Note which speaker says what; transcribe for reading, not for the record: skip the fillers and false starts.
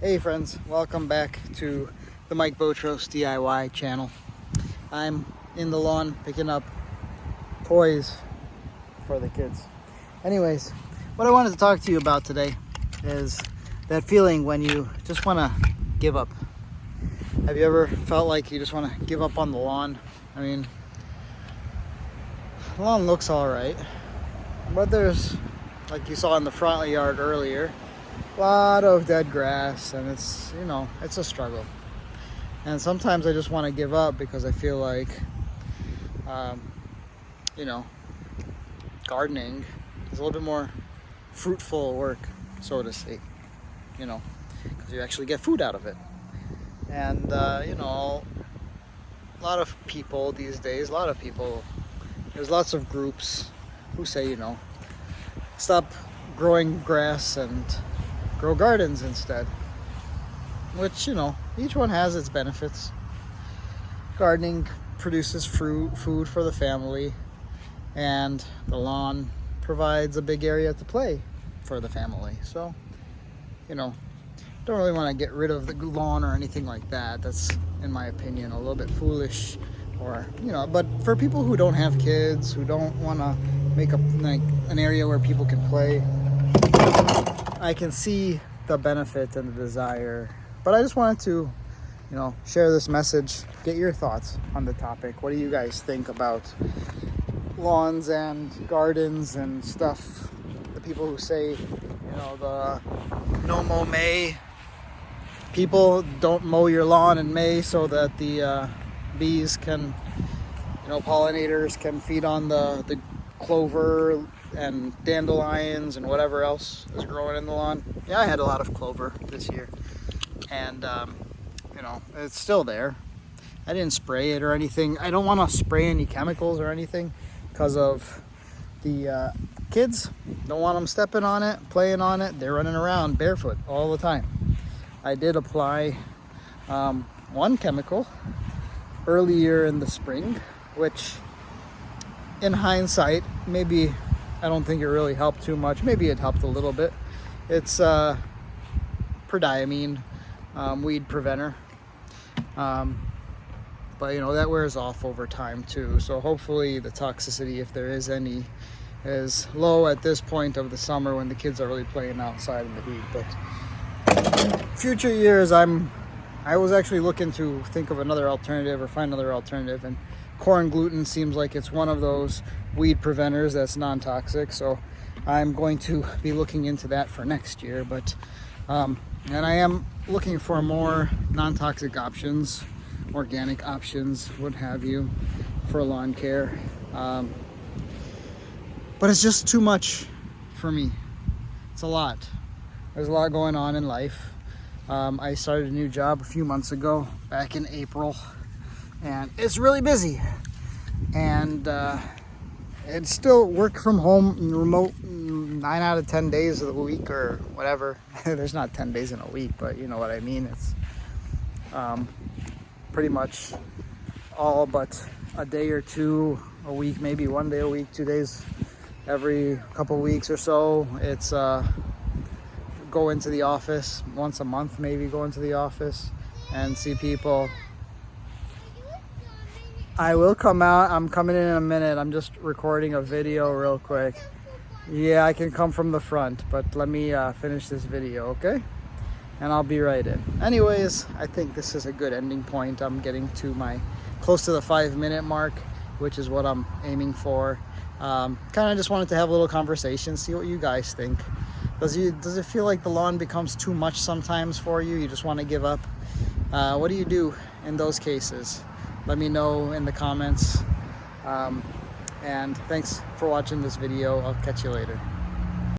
Speaker 1: Hey friends, welcome back to the Mike Botros DIY channel. I'm in the lawn picking up toys for the kids. Anyways, what I wanted to talk to you about today is that feeling when you just want to give up. Have you ever felt like you just want to give up on the lawn? I mean, the lawn looks all right, but there's, like you saw in the front yard earlier, a lot of dead grass, and it's, it's a struggle. And sometimes I just want to give up because I feel like, gardening is a little bit more fruitful work, so to speak, because you actually get food out of it. And, a lot of people these days, there's lots of groups who say, stop growing grass and grow gardens instead, which each one has its benefits. Gardening produces food for the family, and the lawn provides a big area to play for the family. So don't really want to get rid of the lawn or anything like that. That's, in my opinion, a little bit foolish. Or but for people who don't have kids, who don't want to make an area where people can play, I can see the benefit and the desire, but I just wanted to, share this message, get your thoughts on the topic. What do you guys think about lawns and gardens and stuff? The people who say, the no mow May, people don't mow your lawn in May so that the bees can, pollinators can feed on the clover and dandelions and whatever else is growing in the lawn. Yeah, I had a lot of clover this year, and it's still there. I didn't spray it or anything. I don't want to spray any chemicals or anything because of the kids. Don't want them stepping on it, playing on it. They're running around barefoot all the time. I did apply one chemical earlier in the spring, which in hindsight, maybe I don't think it really helped too much. Maybe it helped a little bit. It's prodiamine, weed preventer. But that wears off over time too. So hopefully the toxicity, if there is any, is low at this point of the summer when the kids are really playing outside in the heat. But future years, I was actually looking to think of another alternative or find another alternative, and corn gluten seems like it's one of those weed preventers that's non-toxic, so I'm going to be looking into that for next year. But and I am looking for more non-toxic options, organic options, what have you, for lawn care. But it's just too much for me. It's a lot. There's a lot going on in life. I started a new job a few months ago, back in April, and it's really busy. And it's still work from home, remote, 9 out of 10 days of the week or whatever. There's not 10 days in a week, but you know what I mean. It's pretty much all but a day or two a week, maybe 1 day a week, 2 days every couple weeks or so. It's go into the office once a month, maybe go into the office and see people. I will come out. I'm coming in a minute. I'm just recording a video real quick. Yeah, I can come from the front, but let me finish this video, okay? And I'll be right in. Anyways, I think this is a good ending point. I'm getting to close to the 5-minute mark, which is what I'm aiming for. Kind of just wanted to have a little conversation, see what you guys think. Does it feel like the lawn becomes too much sometimes for you? You just want to give up? What do you do in those cases? Let me know in the comments. And thanks for watching this video. I'll catch you later.